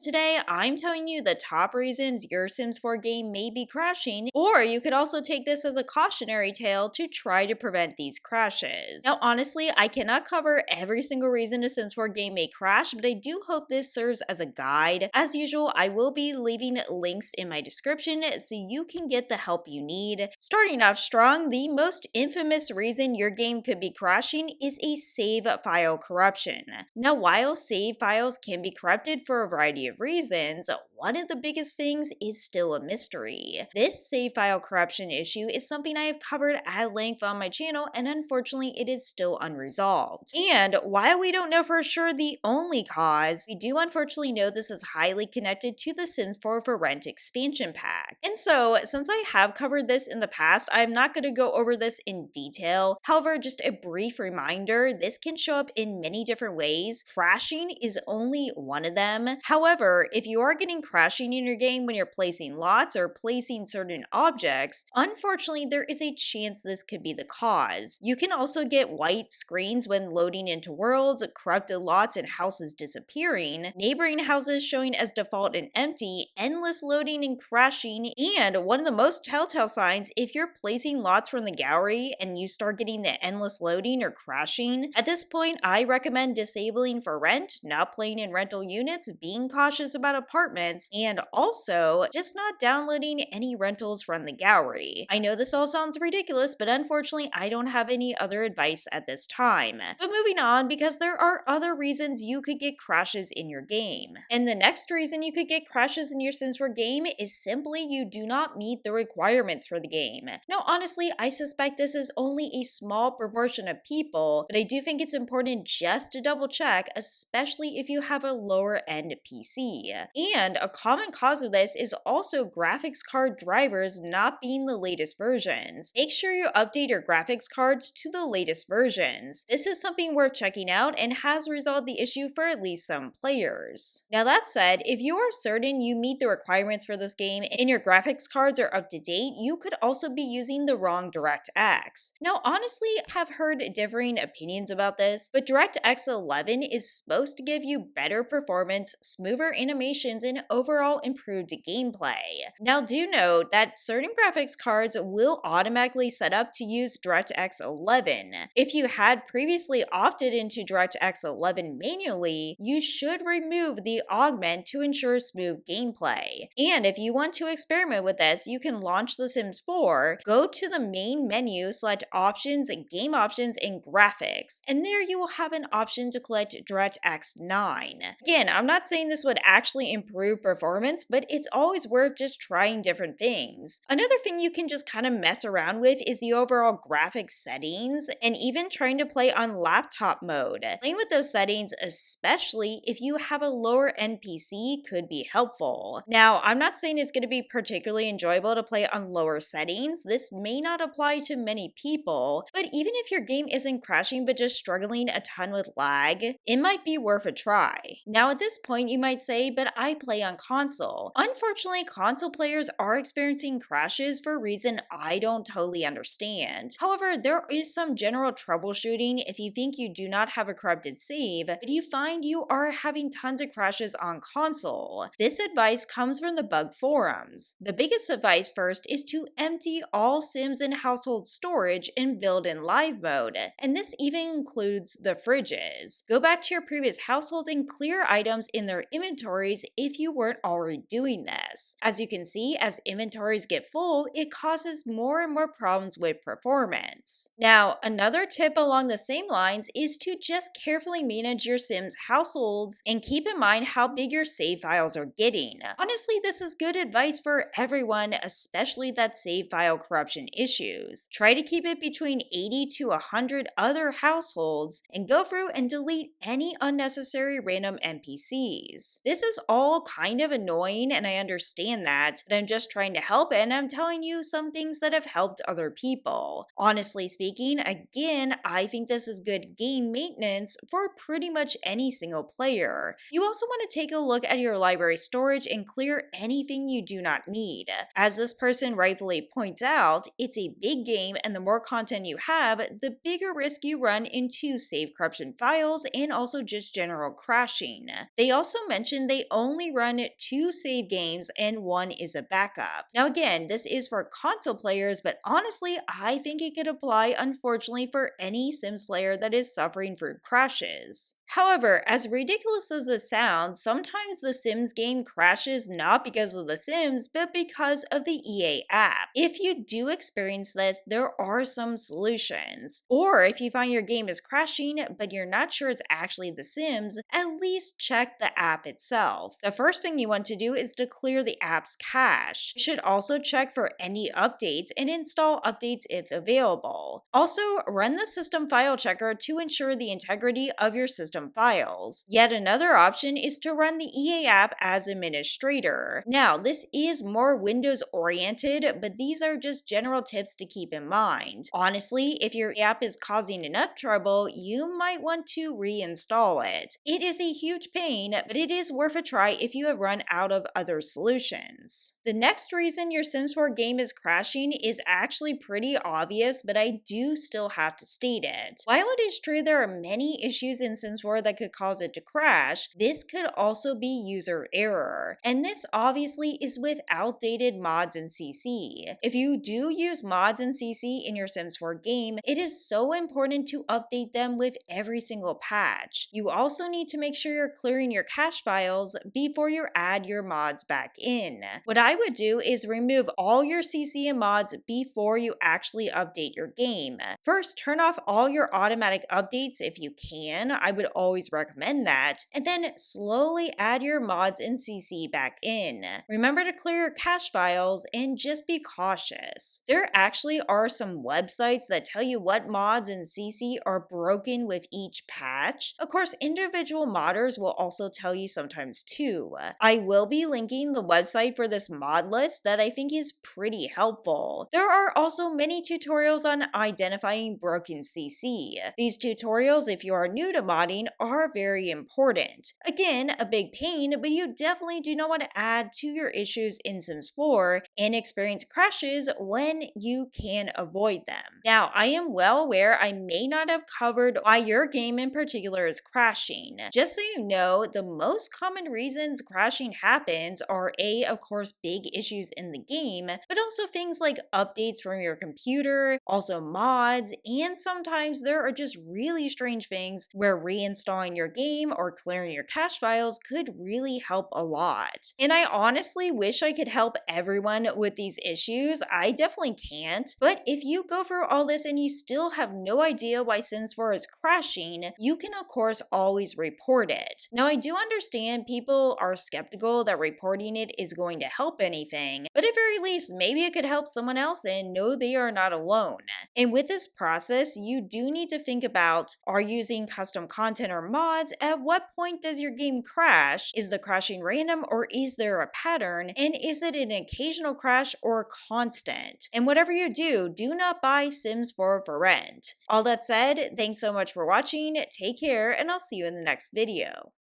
Today, I'm telling you the top reasons your Sims 4 game may be crashing, or you could also take this as a cautionary tale to try to prevent these crashes. Now, honestly, I cannot cover every single reason a Sims 4 game may crash, but I do hope this serves as a guide. As usual, I will be leaving links in my description so you can get the help you need. Starting off strong, the most infamous reason your game could be crashing is a save file corruption. Now, while save files can be corrupted for a variety of reasons, one of the biggest things is still a mystery. This save file corruption issue is something I have covered at length on my channel, and unfortunately it is still unresolved. And while we don't know for sure the only cause, we do unfortunately know this is highly connected to the Sims 4 for Rent expansion pack. And so, since I have covered this in the past, I'm not going to go over this in detail. However, just a brief reminder, this can show up in many different ways. Crashing is only one of them. However, if you are getting crashing in your game when you're placing lots or placing certain objects, unfortunately there is a chance this could be the cause. You can also get white screens when loading into worlds, corrupted lots and houses disappearing, neighboring houses showing as default and empty, endless loading and crashing, and one of the most telltale signs, if you're placing lots from the gallery and you start getting the endless loading or crashing, at this point I recommend disabling for rent, not playing in rental units, being cautious about apartments, and also just not downloading any rentals from the gallery. I know this all sounds ridiculous, but unfortunately I don't have any other advice at this time. But moving on, because there are other reasons you could get crashes in your game. And the next reason you could get crashes in your Sims 4 game is simply you do not meet the requirements for the game. Now honestly, I suspect this is only a small proportion of people, but I do think it's important just to double check, especially if you have a lower end PC. And a common cause of this is also graphics card drivers not being the latest versions. Make sure you update your graphics cards to the latest versions. This is something worth checking out and has resolved the issue for at least some players. Now that said, if you are certain you meet the requirements for this game and your graphics cards are up to date, you could also be using the wrong DirectX. Now honestly, I have heard differing opinions about this, but DirectX 11 is supposed to give you better performance, smoother animations, and overall improved gameplay. Now do note that certain graphics cards will automatically set up to use DirectX 11. If you had previously opted into DirectX 11 manually, you should remove the augment to ensure smooth gameplay. And if you want to experiment with this, you can launch The Sims 4, go to the main menu, select Options, Game Options, and Graphics, and there you will have an option to select DirectX 9. Again, I'm not saying this would actually improve performance, but it's always worth just trying different things. Another thing you can just kind of mess around with is the overall graphics settings, and even trying to play on laptop mode. Playing with those settings, especially if you have a lower end PC, could be helpful. Now, I'm not saying it's going to be particularly enjoyable to play on lower settings. This may not apply to many people, but even if your game isn't crashing but just struggling a ton with lag, it might be worth a try. Now at this point you might say, but I play on console. Unfortunately, console players are experiencing crashes for a reason I don't totally understand. However, there is some general troubleshooting if you think you do not have a corrupted save, but you find you are having tons of crashes on console. This advice comes from the bug forums. The biggest advice first is to empty all Sims and household storage and build in live mode, and this even includes the fridges. Go back to your previous households and clear items in their inventories if you weren't already doing this. As you can see, as inventories get full, it causes more and more problems with performance. Now, another tip along the same lines is to just carefully manage your Sims households and keep in mind how big your save files are getting. Honestly, this is good advice for everyone, especially that save file corruption issues. Try to keep it between 80 to 100 other households and go through and delete any unnecessary random NPCs. This is all kind of annoying and I understand that, but I'm just trying to help and I'm telling you some things that have helped other people. Honestly speaking, again, I think this is good game maintenance for pretty much any single player. You also want to take a look at your library storage and clear anything you do not need. As this person rightfully points out, it's a big game and the more content you have, the bigger risk you run into save corruption files and also just general crashing. They also mention mentioned, they only run 2 save games and 1 is a backup. Now again, this is for console players, but honestly, I think it could apply unfortunately for any Sims player that is suffering from crashes. However, as ridiculous as this sounds, sometimes the Sims game crashes not because of the Sims, but because of the EA app. If you do experience this, there are some solutions. Or if you find your game is crashing, but you're not sure it's actually the Sims, at least check the app itself. The first thing you want to do is to clear the app's cache. You should also check for any updates and install updates if available. Also, run the system file checker to ensure the integrity of your system files. Yet another option is to run the EA app as administrator. Now, this is more Windows oriented, but these are just general tips to keep in mind. Honestly, if your app is causing enough trouble, you might want to reinstall it. It is a huge pain, but it is worth a try if you have run out of other solutions. The next reason your Sims 4 game is crashing is actually pretty obvious, but I do still have to state it. While it is true there are many issues in Sims 4 that could cause it to crash, this could also be user error. And this obviously is with outdated mods in CC. If you do use mods in CC in your Sims 4 game, it is so important to update them with every single patch. You also need to make sure you're clearing your cache files before you add your mods back in. What I would do is remove all your CC and mods before you actually update your game. First, turn off all your automatic updates if you can. I would always recommend that, and then slowly add your mods and CC back in. Remember to clear your cache files and just be cautious. There actually are some websites that tell you what mods and CC are broken with each patch. Of course, individual modders will also tell you sometimes too. I will be linking the website for this mod list that I think is pretty helpful. There are also many tutorials on identifying broken CC. These tutorials, if you are new to modding, are very important. Again, a big pain, but you definitely do not want to add to your issues in Sims 4 and experience crashes when you can avoid them. Now, I am well aware I may not have covered why your game in particular is crashing. Just so you know, the most common reasons crashing happens are of course, big issues in the game, but also things like updates from your computer, also mods, and sometimes there are just really strange things where reinstalling your game or clearing your cache files could really help a lot. And I honestly wish I could help everyone with these issues. I definitely can't, but if you go through all this and you still have no idea why Sims 4 is crashing, you can of course always report it. Now, I do understand people are skeptical that reporting it is going to help anything, but at very least, maybe it could help someone else and know they are not alone. And with this process, you do need to think about, are you using custom content or mods? At what point does your game crash? Is the crashing random or is there a pattern? And is it an occasional crash or constant? And whatever you do, do not buy Sims 4 for rent. All that said, thanks so much for watching, take care, and I'll see you in the next video.